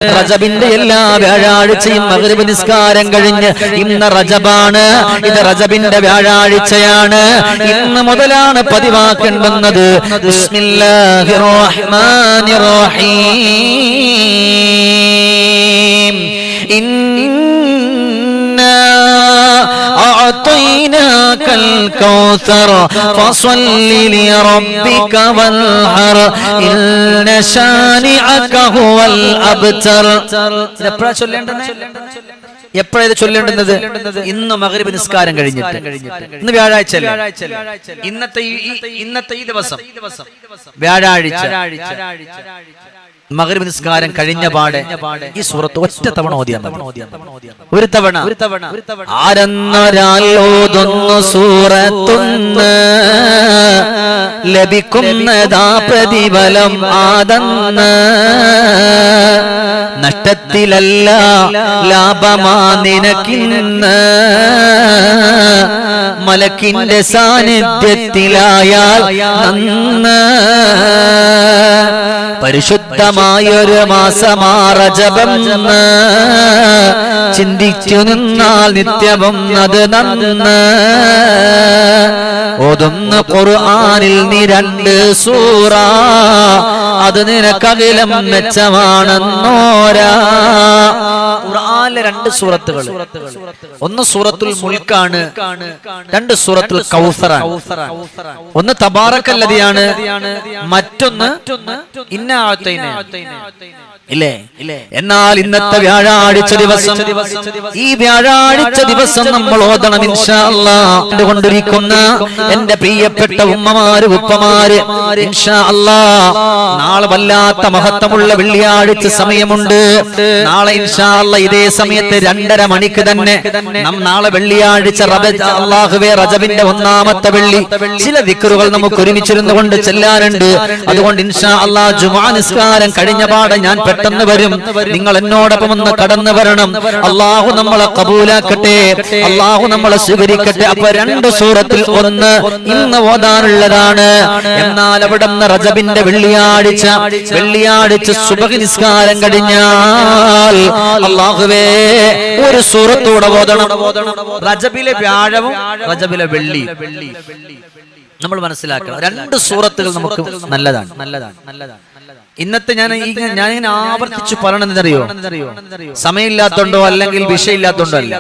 റജബിന്റെ എല്ലാ വ്യാഴാഴ്ചയും മഗ്രിബ് നിസ്കാരം കഴിഞ്ഞ് ഇന്ന് റജബാണ്, ഇത് റജബിന്റെ വ്യാഴാഴ്ചയാണ്. ഇന്ന് മുതലാണ് പതിവാക്കേണ്ടുന്നത്. ബിസ്മില്ലാഹിർ റഹ്മാനിർ റഹീം. ഇന്നാ അഅതൈനാകൽ കൗസർ ഫസല്ലി ലിറബ്ബിക വൻഹർ ഇന്ന ശാനിഅക ഹുവൽ അബ്തർ. എപ്പോഴാ ചൊല്ലേണ്ടത്? എപ്പോഴാണ് ചൊല്ലേണ്ടുന്നത്? ഇന്ന് മഗ്രിബ് നിസ്കാരം കഴിഞ്ഞിട്ട്. ഇന്ന് വ്യാഴാഴ്ച, ഇന്നത്തെ ഈ ദിവസം വ്യാഴാഴ്ച മഗ്രിബ് നിസ്കാരം കഴിഞ്ഞ പാടെ ഈ സൂറത്ത് ഒറ്റ തവണ ഓതിയാൽ മതി. ഒരു തവണ ആരെന്നൊരാളോതൊന്നു സൂറത്തൊന്ന് ലഭിക്കുന്നതാ പ്രതിഫലം ആദന്ന്. നഷ്ടത്തിലല്ല ലാഭമാ നിനക്കിന്ന്, മലക്കിന്റെ സാന്നിധ്യത്തിലായാൽ നന്ന്. പരിശുദ്ധമായൊരു മാസമാ റജബം, ചിന്തിച്ചു നിന്നാൽ നിത്യവും അത് നന്ന്. ഓതുന്ന ഖുർആനിൽ നീ 2 സൂറ, അത് നിനക്കകിലം മെച്ചമാണെന്നോരാ. ഖുർആനിലെ 2 സൂറത്തുകൾ, ഒന്ന് സൂറത്തുൽ മുൽക്കാണ്, 2 സൂറത്തുൽ കൗസറാണ്. ഒന്ന് തബാറക്കല്ലദിയാണ്, മറ്റൊന്ന് ഇന്നാ അഅതൈനാ. ഇല്ലേ? എന്നാൽ ഇന്നത്തെ വ്യാഴാഴ്ച ദിവസം, ഈ വ്യാഴാഴ്ച ദിവസം നമ്മൾ ഓതണം ഇൻഷാ അല്ലാഹ്. കൊണ്ടിരിക്കുന്ന എന്റെ പ്രിയപ്പെട്ട ഉമ്മമാര് ഉപ്പമാര്, ഇൻഷാ അല്ലാഹ് നാളെ വല്ലാത്ത മഹത്വമുള്ള വെള്ളിയാഴ്ച സമയമുണ്ട്. നാളെ ഇൻഷാ അല്ലാഹ് ഇതേ സമയത്ത് 2:30 മണിക്ക് തന്നെ നാളെ വെള്ളിയാഴ്ച അല്ലാഹുവേ റജബിന്റെ 1-ാമത്തെ വെള്ളി ചില ദിക്റുകൾ നമുക്ക് ഒരുമിച്ചിരുന്നു കൊണ്ട് ചെല്ലാറുണ്ട്. അതുകൊണ്ട് ഇൻഷാ അല്ലാഹ് ജുമുഅ നിസ്കാരം കഴിഞ്ഞ പാടെ ഞാൻ പെട്ടെന്ന് വരും. നിങ്ങൾ എന്നോടൊപ്പം ഒന്ന് കടന്നു വരണം. അല്ലാഹു നമ്മളെ കബൂലാക്കട്ടെ, അല്ലാഹു നമ്മളെ സ്വീകരിക്കട്ടെ. അപ്പൊ 2 സൂറത്തിൽ ഒന്ന് ഇന്ന് ഓതാനുള്ളതാണ്. എന്നാൽ അവിടെ റജബിന്റെ വെള്ളിയാഴ്ച സുബഹി നിസ്കാരം കഴിഞ്ഞാൽ അല്ലാഹുവേ ഒരു സൂറത്തൂടെ ഓതണം. റജബിലെ വ്യാഴവും റജബിലെ വെള്ളി നമ്മൾ മനസ്സിലാക്കണം. 2 സൂറത്തുകൾ നമുക്ക് നല്ലതാണ്. ഇന്നത്തെ ഞാനിങ്ങനെ ആവർത്തിച്ചു പറയണമെന്നറിയോ? സമയമില്ലാത്തോണ്ടോ അല്ലെങ്കിൽ വിഷയമില്ലാത്തോണ്ടോ അല്ല.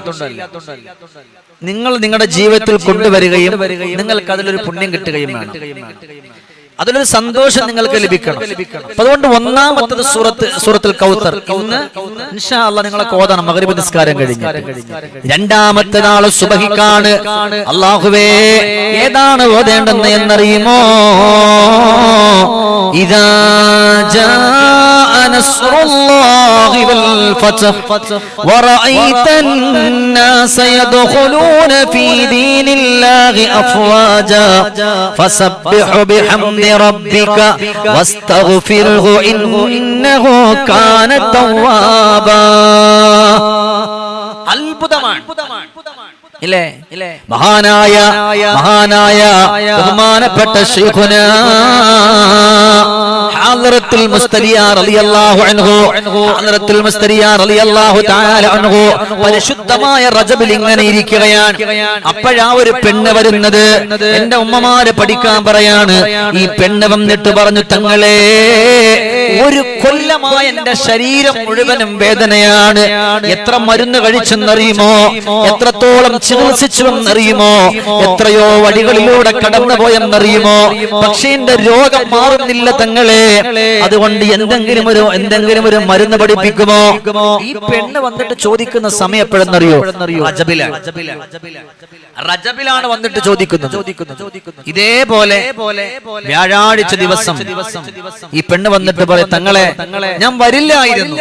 നിങ്ങൾ നിങ്ങളുടെ ജീവിതത്തിൽ കൊണ്ടുവരികയും നിങ്ങൾക്ക് അതിലൊരു പുണ്യം കിട്ടുകയും വേണം. അതിലൊരു സന്തോഷം നിങ്ങൾക്ക് ലഭിക്കണം. അതുകൊണ്ട് 1-ാമത്തത് സൂറത്തുൽ കൗസർ ഇന്ന് ഇൻഷാ അല്ലാഹ് നിങ്ങളെ ഓതണം മഗ്രിബ് നിസ്കാരം കഴിഞ്ഞ്. 2-ാമത്തെ നാൾ സുബഹിക്കാണ്. അല്ലാഹുവേ ഏതാണ് ഓതേണ്ടത് എന്നറിയുമോ? ഇദാ ജാഅ നസ്റുല്ലാഹി വൽ ഫത്ഹ് വറഅയ്തൻ നാസ യദ്ഖുലൂന ഫീ ദീനില്ലാഹി അഫ്വാജാ ഫസബ്ബിഹു ബിഹംദി ربك واستغفره إنه كان توابا. അത്ഭുതമാണ് ഇല്ലേ? മഹാനായ ബഹുമാനപ്പെട്ട ശൈഖുനാ ഹദ്റത്തുൽ മുസ്തരിയാർ റളിയല്ലാഹു അൻഹു, ഹദ്റത്തുൽ മുസ്തരിയാർ റളിയല്ലാഹു തആല അൻഹു പരിശുദ്ധമായ റജബിൽ ഇങ്ങനെ ഇരിക്കുകയാണ്. അപ്പോഴാ ഒരു പെണ്ണ് വരുന്നത്. എന്റെ ഉമ്മമാരെ പഠിക്കാൻ പറയാണ്. ഈ പെണ്ണ് വന്നിട്ട് പറഞ്ഞു, തങ്ങളെ ഒരു കൊല്ലമായ എന്റെ ശരീരം മുഴുവനും വേദനയാണ്. എത്ര മരുന്ന് കഴിച്ചെന്നറിയുമോ? എത്രത്തോളം ചികിത്സിച്ചുവെന്നറിയുമോ? എത്രയോ വഴികളിലൂടെ കടന്നുപോയെന്നറിയുമോ? പക്ഷേ എന്റെ രോഗം മാറുന്നില്ല തങ്ങളെ. അതുകൊണ്ട് എന്തെങ്കിലും ഒരു മരുന്ന് പഠിപ്പിക്കുമോ? ഈ പെണ്ണ് വന്നിട്ട് ചോദിക്കുന്ന സമയം എപ്പോഴെന്നറിയോ? റജബിലാണ് വന്നിട്ട് ചോദിക്കുന്നത്. ഇതേപോലെ വ്യാഴാഴ്ച ദിവസം ഈ പെണ്ണ് വന്നിട്ട് പറയും, തങ്ങളെ ഞാൻ വരില്ലായിരുന്നു,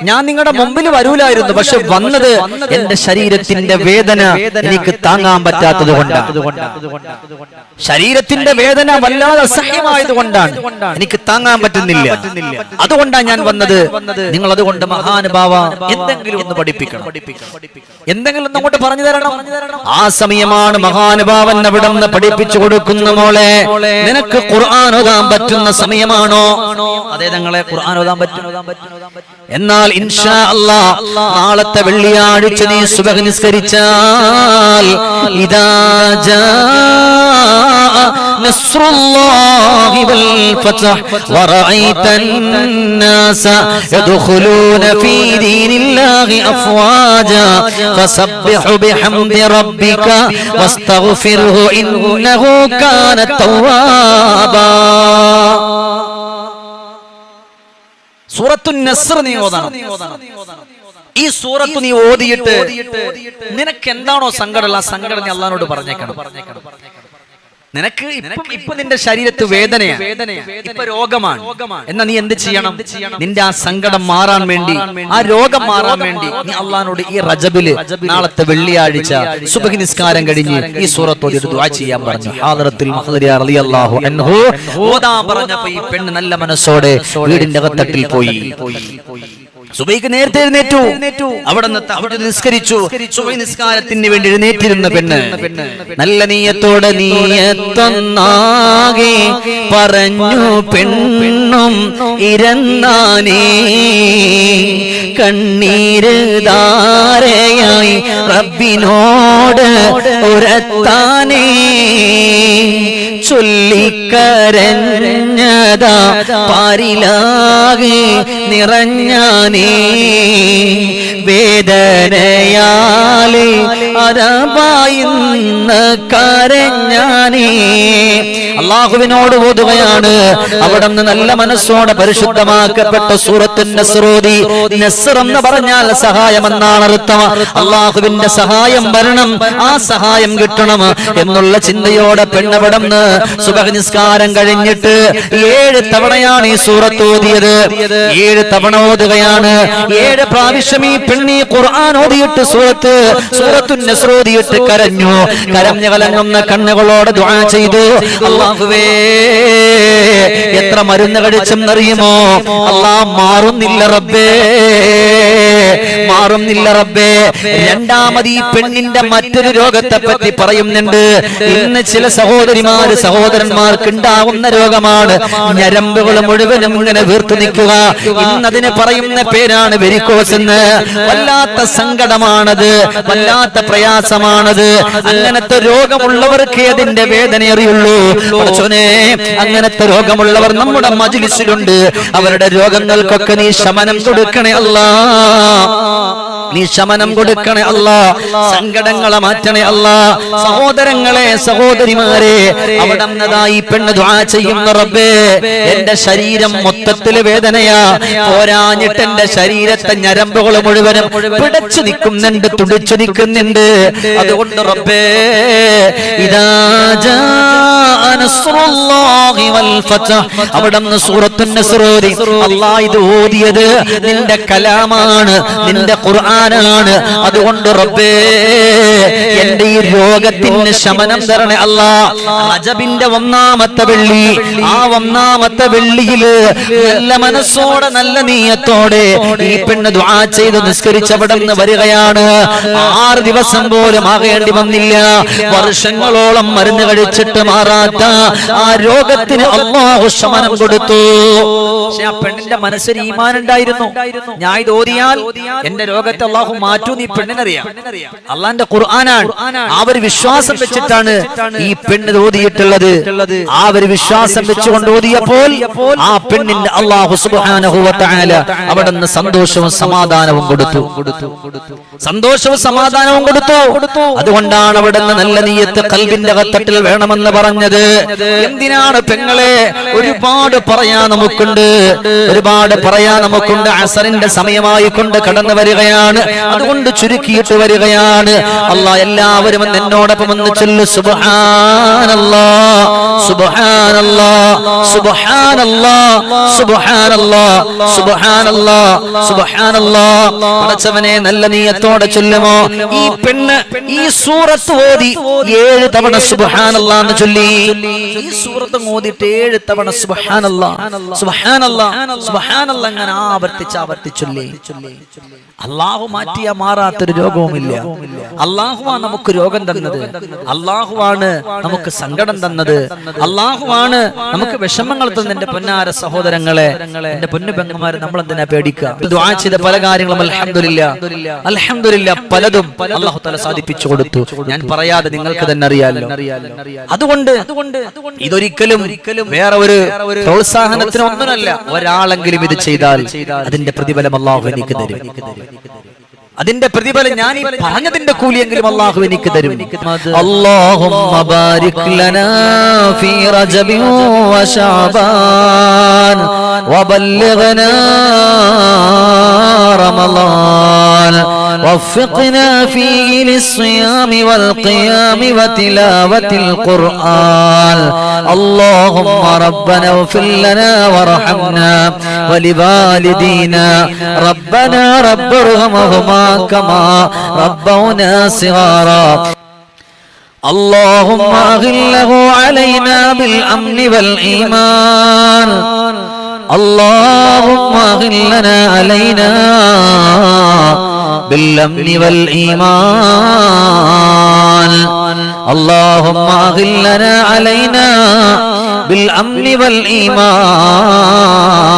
ഞാൻ നിങ്ങളുടെ മുമ്പിൽ വരൂലായിരുന്നു. പക്ഷെ വന്നത് എന്റെ ശരീരത്തിന്റെ വേദന എനിക്ക് താങ്ങാൻ പറ്റാത്തത് കൊണ്ടാണ്. ശരീരത്തിന്റെ വേദന വല്ലാതെ അസഹ്യമായതുകൊണ്ടാണ്, എനിക്ക് താങ്ങാൻ പറ്റുന്നില്ല. അതുകൊണ്ടാണ് ഞാൻ വന്നത്. നിങ്ങൾ അതുകൊണ്ട് മഹാനുഭാവ എന്തെങ്കിലും ഒന്ന് പഠിപ്പിക്കണം, എന്തെങ്കിലും ഒന്ന് അങ്ങോട്ട് പറഞ്ഞു തരണം. ആ സമയമാണ് മഹാനുഭാവൻ അവിടെ നിന്ന് പഠിപ്പിച്ചു കൊടുക്കുന്ന, മോളെ നിനക്ക് ഖുർആൻ ഓതാൻ പറ്റുന്ന സമയമാണോ? അതേ തങ്ങളെ ഖുർആൻ ഓതാൻ പറ്റും. എന്നാൽ ഇൻഷാ അല്ലാഹ് നാളത്തെ വെള്ളിയാഴ്ച നീ സുബ്ഹ് നിസ്കരിച്ചാൽ ഇദാ ജാഅ നസ്റുല്ലാഹി വൽ ഫത്ഹ് വറഅയ്തൻ നാസ യദ്ഖുലൂന ഫീ ദീനില്ലാഹി അഫ്വാജാ ഫസബ്ബിഹ് ബിഹംദി റബ്ബിക വസ്തഗ്ഫിർഹു ഇന്നഹു കാന തവ്വാബാ. സൂറത്തുൻ നസ്ർ നീ ഓതണം. ഈ സൂറത്ത് നീ ഓതിയിട്ട് നിനക്ക് എന്താണോ സങ്കടമുള്ള ആ സങ്കടം നീ അള്ളാഹുവോട് പറഞ്ഞേക്കണം. നിനക്ക് ഇപ്പൊ നിന്റെ ശരീരത്ത് വേദനയാണ്, ഇപ്പൊ രോഗമാണ്. എന്നാ നീ എന്ത് ചെയ്യണം? നിന്റെ ആ സങ്കടം മാറാൻ വേണ്ടി, ആ രോഗം മാറാൻ വേണ്ടി നീ അള്ളാഹുവോട് ഈ റജബില് നാളത്തെ വെള്ളിയാഴ്ച സുബ്ഹ് നിസ്കാരം കഴിഞ്ഞ് ഈ സൂറത്ത് ഓതിയിട്ട് ദുആ ചെയ്യാൻ പറഞ്ഞു. ഹദ്റത്തുൽ മുഹ്തദിയ റളിയല്ലാഹു അൻഹു ഓതാൻ പറഞ്ഞപ്പോൾ ഈ പെണ്ണ് നല്ല മനസ്സോടെ വീടിന്റെ അകത്തട്ടിൽ പോയി. സുബൈക്ക് നേരത്തെ എഴുന്നേറ്റു, അവിടെ നിസ്കരിച്ചു. സുബൈ നിസ്കാരത്തിന് വേണ്ടി എഴുന്നേറ്റിരുന്ന പെണ്ണ് നല്ല നീയത്തോടെ നീയത്തൊന്നാകെ പറഞ്ഞു പെണ്ണും ഇരന്നാനേ കണ്ണീര് ധാരയായി റബ്ബിനോട് ഉരത്താനേ ചൊല്ലിക്കരഞ്ഞതാ പാരിലാകെ നിറഞ്ഞാനേ വേദനയാലെ അരബായിന്ന് കരഞ്ഞാനേ. അള്ളാഹുവിനോട് ഓതുകയാണ്. അവിടെ നിന്ന് നല്ല മനസ്സോടെ പരിശുദ്ധമാക്കപ്പെട്ട സൂറത്തുൻ നസ്ർ ഓതി. നസ്ർ എന്ന് പറഞ്ഞാൽ സഹായം എന്നാണ് അർത്ഥം. അള്ളാഹുവിന്റെ സഹായം വരണം, ആ സഹായം കിട്ടണം എന്നുള്ള ചിന്തയോടെ പെണ്ണവിടെ നിന്ന് സുബ്ഹ് നിസ്കാരം കഴിഞ്ഞിട്ട് 7 തവണയാണ് ഈ സൂറത്ത് ഓതിയത്. 7 തവണ ഓതുകയാണ്. 7 പ്രാവശ്യം ഈ പെണ്ണി ഖുർആൻ ഓതിയിട്ട് സൂറത്തുൻ നസ്ർ ഓതിയിട്ട് കരഞ്ഞു. കരഞ്ഞു കലങ്ങുന്ന കണ്ണുകളോട് ദുആ ചെയ്തു, അല്ലാഹുവേ എത്ര മരുന്ന് കഴിച്ചെന്നറിയുമോ? അല്ലാഹ് മാറുന്നില്ല റബ്ബേ, മാറുന്നില്ല റബ്ബേ. രണ്ടാമത് ഈ പെണ്ണിന്റെ മറ്റൊരു രോഗത്തെ പറ്റി പറയുന്നുണ്ട്. ഇന്ന് ചില സഹോദരന്മാർക്ക് ഉണ്ടാവുന്ന രോഗമാണ് ഞരമ്പുകൾ മുഴുവനും ഇങ്ങനെ വീർത്തു നിൽക്കുക. ഇന്നതിന് പറയുന്ന പേരാണ് വെരിക്കോസ് എന്ന്. വല്ലാത്ത സങ്കടമാണത്, വല്ലാത്ത പ്രയാസമാണത്. അങ്ങനത്തെ രോഗമുള്ളവർക്ക് അതിന്റെ വേദന അറിയുള്ളൂ. അങ്ങനത്തെ രോഗമുള്ളവർ നമ്മുടെ മജ്‌ലിസിലുണ്ട്. അവരുടെ രോഗങ്ങൾക്കൊക്കെ നീ ശമനം കൊടുക്കണേ അല്ലാ, നീ ശമനം കൊടുക്കണേ അല്ലാ, സങ്കടങ്ങളെ മാറ്റണേ അല്ലാ. സഹോദരങ്ങളെ, സഹോദരിമാരെ, അവിടെ ഈ പെണ്ണ് ദുആ ചെയ്യുന്ന റബ്ബേ എന്റെ ശരീരം മൊത്തത്തിൽ വേദനയാ, പോരാഞ്ഞിട്ട് എന്റെ ശരീരത്തെ ഞരമ്പുകൾ മുഴുവനും പിടച്ചു നിൽക്കുന്നുണ്ട്, തുടിച്ചു നിൽക്കുന്നുണ്ട്. അതുകൊണ്ട് റബ്ബേ ഇദാ ജാഅ നസ്റുല്ലാഹി വൽ ഫത്ഹ് അവിടെ നിന്ന് സൂറത്തുൻ നസ്ർ ഓതി. അല്ലാഹ് ഇത് ഓതിയത് നിന്റെ കലാമാണ്, നിന്റെ ഖുർആനാണ്. അതുകൊണ്ട് റബ്ബേ എന്റെ ഈ രോഗത്തിന് ശമനം തരണേ അല്ലാ. റജബിന്റെ 1-ാമത്തെ വെള്ളി, ആ 1-ാമത്തെ വെള്ളിയില് നല്ല മനസ്സോടെ നല്ല നീയത്തോടെ ഈ പെണ്ണ് ദുആ ചെയ്ത് നിസ്കരിച്ചവിടെ നിന്ന് വരികയാണ്. 6 ദിവസം പോലും ആകേണ്ടി വന്നില്ല. വർഷങ്ങളോളം മരുന്ന് കഴിച്ചിട്ട് മാറാത്ത ആ രോഗത്തിന് അല്ലാഹു ശമനം കൊടുത്തു. പക്ഷെ ആ പെണ്ണിന്റെ മനസ്സിൽ ഈമാൻ ഉണ്ടായിരുന്നു. ഞാൻ ഇത് ഓതിയാൽ എന്റെ രോഗത്തെ അല്ലാഹു മാറ്റും ഈ പെണ്ണിനറിയാം. അള്ളാന്റെ ഖുർആനാണ്. ആ ഒരു വിശ്വാസം വെച്ചിട്ടാണ് ഈ പെണ്ണ് ഓതിയിട്ടുള്ളത്. ആ ഒരു വിശ്വാസം വെച്ചുകൊണ്ട് ഓതിയപ്പോൾ ആ പെണ്ണിന്റെ അല്ലാഹു സുബ്ഹാനഹു വ തആല അവിടെ നിന്ന് സന്തോഷവും സമാധാനവും കൊടുത്തു. സന്തോഷവും സമാധാനവും കൊടുത്തു. അതുകൊണ്ടാണ് അവിടെ നിന്ന് നല്ല നിയ്യത്ത് ഖൽബിന്റെ അകത്തട്ടിൽ വേണമെന്ന് പറഞ്ഞത്. എന്തിനാണ് പെങ്ങളെ? ഒരുപാട് പറയാൻ നമുക്കുണ്ട്, ഒരുപാട് പറയാൻ നമുക്കുണ്ട്. അസറിന്റെ സമയമായി കൊണ്ട് കടന്നു വരികയാണ്. അതുകൊണ്ട് ചുരുക്കിയിട്ട് വരികയാണ്. അല്ലാഹ് എല്ലാവരും എന്നോടൊപ്പം ഒന്ന് ചൊല്ലു സുബ്ഹാനല്ലാഹ്, സുബ്ഹാനല്ലാഹ്, സുബ്ഹാനല്ലാഹ്, സുബ്ഹാനല്ലാഹ്, സുബ്ഹാനല്ലാഹ്, സുബ്ഹാനല്ലാഹ്. പടച്ചവനെ നല്ല നിയ്യത്തോടെ ചൊല്ലുമോ? ഈ പെണ്ണ് ഈ സൂറത്ത് ഓതി 7 തവണ സുബ്ഹാനല്ലാഹ് എന്ന് ചൊല്ലി. ഈ സൂറത്ത് ഓതിയിട്ട് 7 തവണ സുബ്ഹാനല്ലാഹ് സുബ്ഹാനല്ലാഹ് സുബ്ഹാനല്ലാഹ് അങ്ങനെ ആവർത്തിച്ച് ചൊല്ലി. അല്ലാഹു മാറ്റിയാ മാറാത്തൊരു രോഗവുമില്ല. അല്ലാഹുവാണ് നമുക്ക് രോഗം തന്നത്, അല്ലാഹുവാണ് നമുക്ക് സങ്കടം തന്നത്, അല്ലാഹുവാണ് നമുക്ക് വിഷമങ്ങൾ തന്നത്. എന്റെ പൊന്നാര സഹോദരങ്ങളെ, എന്റെ പൊന്നു പെങ്ങന്മാരെ, നമ്മൾ എന്തിനാ പേടിക്കുക? ദുആ ചെയ്ത പല കാര്യങ്ങളും അൽഹംദുലില്ലാ പലതും അല്ലാഹു തആല സാധിപ്പിച്ചു കൊടുത്തു. ഞാൻ പറയാതെ നിങ്ങൾക്ക് തന്നെ അറിയാലോ. അതുകൊണ്ട് ഇതൊരിക്കലും വേറെ ഒരു പ്രോത്സാഹനത്തിന് ഒന്നുമല്ല. ഒരാളെങ്കിലും ഇത് ചെയ്താൽ അതിന്റെ പ്രതിഫലം അല്ലാഹു എനിക്ക് തരും. അതിന്റെ പ്രതിഫലം ഞാൻ ഈ പറഞ്ഞതിന്റെ കൂലിയെങ്കിലും അല്ലാഹു എനിക്ക് തരും. അല്ലാഹുമ്മ ബാരിക് ലനാ ഫീ റജബി വ ശഅബാൻ വബല്ലിഗ്നാ റമളാൻ وفقنا فيه للصيام والقيام وتلاوة القرآن اللهم ربنا اغفر لنا وارحمنا ولوالدينا ربنا رب ارحمهما كما ربونا صغارا اللهم أغله علينا بالأمن والإيمان اللهم أغلنا علينا بالأمن والإيمان اللهم أغلنا علينا بالأمن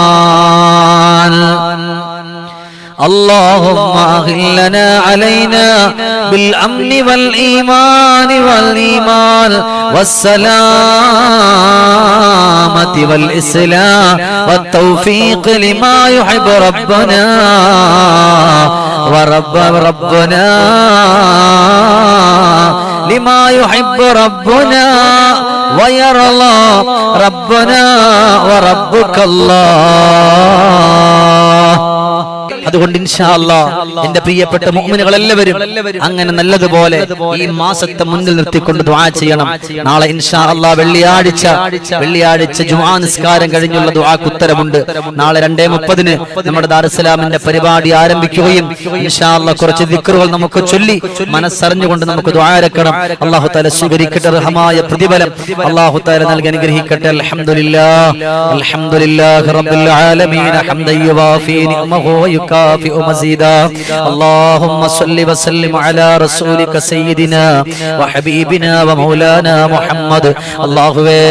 والإيمان اللهم أغلنا علينا بالأمن والإيمان والسلامة والإسلام والتوفيق لما يحب ربنا ربنا لما يحب ربنا ويرضى ربنا وربك الله. അതുകൊണ്ട് ഇൻഷാ അല്ലാഹ് എന്റെ പ്രിയപ്പെട്ട മുഅ്മിനുകൾ എല്ലാവരും അങ്ങനെ നല്ലതുപോലെ ഈ മാസത്തെ മുന്നിൽ നിർത്തിക്കൊണ്ട് ദുആ ചെയ്യണം. നാളെ ഇൻഷാ അല്ലാഹ് വെള്ളിയാഴ്ച ജുമാ നിസ്കാരം കഴിഞ്ഞുള്ള ദുആക്ക് ഉത്തരമുണ്ട്. നാളെ 2:30 നമ്മുടെ ദാറുസ്സലാമിന്റെ പരിപാടി ആരംഭിക്കുകയും ഇൻഷാ അല്ലാഹ് കുറച്ച് ദിക്റുകൾ നമുക്ക് ചൊല്ലി മനസ്സറിഞ്ഞുകൊണ്ട് നമുക്ക് ദുആ ഇറക്കണം. അല്ലാഹു തആല സ്വീകരിക്കട്ടെ. റഹമായ പ്രതിഫലം അല്ലാഹു തആല നൽകി അനുഗ്രഹിക്കട്ടെ. അൽഹംദുലില്ലാഹി റബ്ബിൽ ആലമീൻ ഹംദൻ യുവാഫി നിഅമഹു ويكافئ مزيدا اللهم صل وسلم على رسولك سيدنا وحبيبنا ومولانا محمد അല്ലാഹുവേ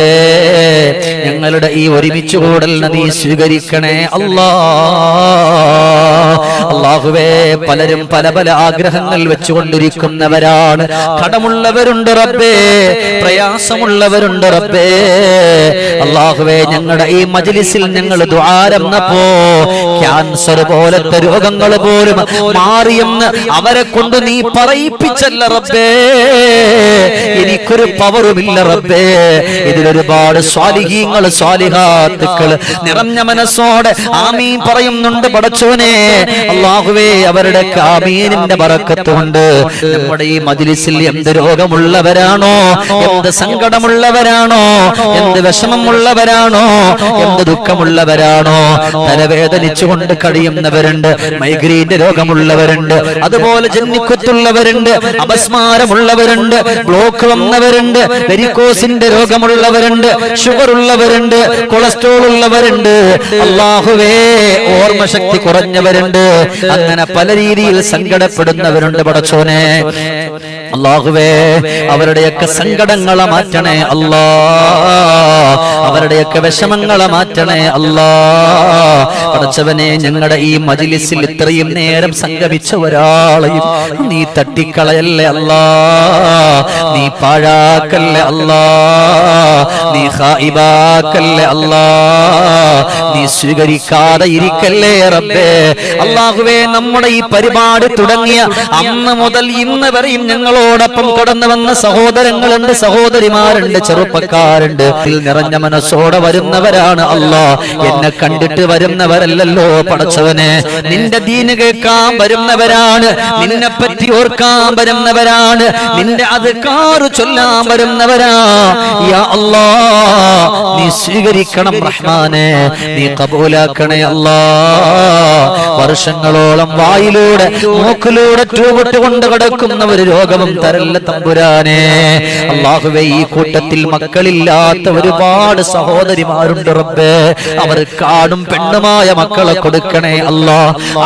ഞങ്ങളുടെ ഈ ഒരുമിച്ച് കൂടൽ നീ സ്വീകരിക്കണേ അല്ലാഹുവേ പലരും പല ആഗ്രഹങ്ങൾ വെച്ചുകൊണ്ടിരിക്കുന്നവരാണ്. കടമുള്ളവരുണ്ട് റബ്ബേ, പ്രയാസമുള്ളവരുണ്ട് റബ്ബേ. അല്ലാഹുവേ ഞങ്ങളുടെ ഈ മജ്ലിസിൽ ഞങ്ങൾ ദുആരന്നപ്പോ ക്യാൻസർ പോലത്തെ രോഗങ്ങൾ പോലും മാറിയെന്ന് അവരെ കൊണ്ട് നീ പറയിപ്പിച്ചല്ല റബ്ബേ. എനിക്കൊരു പവറുമില്ല റബ്ബേ. ഇതിലൊരുപാട് സ്വാലിഹീങ്ങൾ സ്വാലിഹാത്തുക്കൾ നിറഞ്ഞ മനസ്സോടെ ആമീൻ പറയുന്നുണ്ട് പടച്ചോനെ. അല്ലാഹുവേ അവരുടെ ആമീനിന്റെ ബറക്കത്ത് കൊണ്ട് നമ്മുടെ ഈ മജ്ലിസിൽ എന്ത് രോഗമുള്ളവരാണോ, എന്ത് സങ്കടമുള്ളവരാണോ, എന്ത് വിഷമമുള്ളവരാണോ, എന്ത് ദുഃഖമുള്ളവരാണോ, തലവേദനിച്ചുകൊണ്ട് കഴിയുന്നവരുണ്ട്, മൈഗ്രെയിന്റെ രോഗമുള്ളവരുണ്ട്, അതുപോലെ ജന്മിക്കുത്തുള്ളവരുണ്ട്, അപസ്മാരമുള്ളവരുണ്ട്, ബ്ലോക്ക് വന്നവരുണ്ട്, വെരിക്കോസിന്റെ രോഗമുള്ളവരുണ്ട്, ഷുഗർ ഉള്ളവരുണ്ട്, കൊളസ്ട്രോൾ ഉള്ളവരുണ്ട്, അല്ലാഹുവേ ഓർമ്മശക്തി കുറഞ്ഞവരുണ്ട്, അങ്ങനെ പല രീതിയിൽ സങ്കടപ്പെടുന്നവരുണ്ട് പടച്ചോനെ. അല്ലാഹുവേ അവരുടെയൊക്കെ സങ്കടങ്ങളെ മാറ്റണേ അല്ലാ, അവരുടെയൊക്കെ വിഷമങ്ങളെ മാറ്റണേ അല്ലാ. പടച്ചവനെ ഞങ്ങളുടെ ഈ മജ്ലിസിൽ ഇത്രയും നേരം സംഗമിച്ച ഒരാളെയും നീ തട്ടിക്കളയല്ലേ അല്ലാ, നീ പാഴാക്കല്ലേ അല്ലാ, നീ ഖായിബാക്കല്ലേ അല്ലാ, നീ സ്വീകരിക്കാതെ ഇരിക്കല്ലേ റബ്ബേ. അല്ലാഹുവേ നമ്മുടെ ഈ പരിപാടി തുടങ്ങിയ അന്ന് മുതൽ ഇന്ന് വരെയും ഞങ്ങളോടൊപ്പം കടന്നു വന്ന സഹോദരങ്ങളുണ്ട്, സഹോദരിമാരുണ്ട്, ചെറുപ്പക്കാരുണ്ട്. നിറഞ്ഞ മനസ്സോടെ വരുന്നവരാണ് അല്ലാ, എന്നെ കണ്ടിട്ട് വരുന്നവരല്ലല്ലോ പടച്ചവനെ. നിന്റെ ദീന് കേൾക്കാൻ വരുന്നവരാണ്, നിന്നെ പറ്റി ഓർക്കാൻ വരുന്നവരാണ്, നിന്റെ അദ്കാറ് ചൊല്ലാൻ വരുന്നവരാ. യാ അല്ലാ നീ സ്വീകരിക്കണം റഹ്മാനെ, നീ കബൂലാക്കണേ അല്ലാ. വർഷങ്ങളോ വർഷങ്ങളോളം വായിലൂടെ മൂക്കിലൂടെ ട്യൂബിട്ട് കൊണ്ട് കിടക്കുന്ന ഒരു രോഗവും തരല്ല തമ്പുരാനെ. അല്ലാഹുവേ, ഈ കൂട്ടത്തിൽ മക്കളില്ലാത്ത ഒരുപാട് സഹോദരിമാരുണ്ട് റബ്ബേ. അവർ ആണും പെണ്ണുമായ മക്കളെ കൊടുക്കണേ അല്ലാ.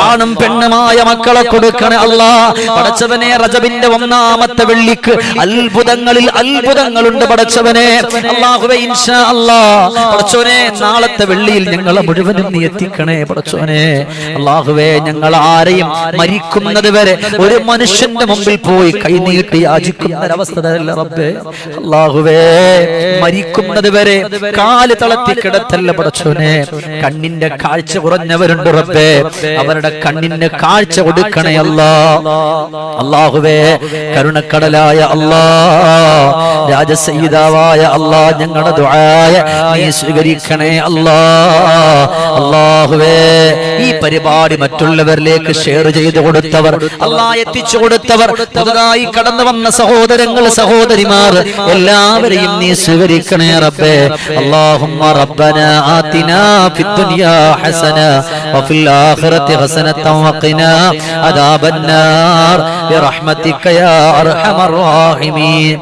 ആണും പെണ്ണുമായ മക്കളെ കൊടുക്കണേ അല്ലാ. പടച്ചവനെ, റജബിന്റെ ഒന്നാമത്തെ വെള്ളിക്ക് അത്ഭുതങ്ങളിൽ അത്ഭുതങ്ങളുണ്ട് പടച്ചവനെ. അല്ലാഹുവേ, ഇൻഷാ അല്ലാ പടച്ചവനെ, നാളത്തെ വെള്ളിയിൽ ഞങ്ങളെ മുഴുവനും നീ എത്തിക്കണേ പടച്ചവനെ. അല്ലാഹുവേ, ഞങ്ങൾ ആരെയും മരിക്കുന്നത് വരെ ഒരു മനുഷ്യന്റെ മുമ്പിൽ പോയി കൈനീട്ടി യാചിക്കുന്ന ഒരവസ്ഥ തരല്ല റബ്ബേ. അല്ലാഹുവേ, മരിക്കുന്നത് വരെ കാല് തളർത്തി കിടത്തല്ല പടച്ചവനെ. കണ്ണിന്റെ കാഴ്ച കുറഞ്ഞവരുണ്ട് റബ്ബേ, അവരുടെ കണ്ണിന്റെ കാഴ്ച കൊടുക്കണേ അല്ലാ. അല്ലാഹുവേ, കരുണക്കടലായ അല്ലാ, രാജസയ്യിദാവായ അല്ലാ, ഞങ്ങളുടെ ദുആയ നീ സ്വീകരിക്കണേ അല്ലാ. അല്ലാഹുവേ, ഈ പരിപാടി മറ്റുള്ളവരിലേക്ക് ഷെയർ ചെയ്തു കൊടുത്തവർ, അല്ലാ എത്തിച്ചു കൊടുത്തവർ, പുതുതായി കടന്നു വന്ന സഹോദരങ്ങൾ സഹോദരിമാർ എല്ലാവരെയും നീ സ്വീകരിക്കണേ റബ്ബേ. അല്ലാഹുമ്മ റബ്ബനാ ആതിനാ ഫിദ്ദുനിയാ ഹസന വഫിൽ ആഖിറതി ഹസനതൻ വഖിനാ അദാബന്നാർ ബിറഹ്മതിക യാ അർഹമർ റഹീമീൻ.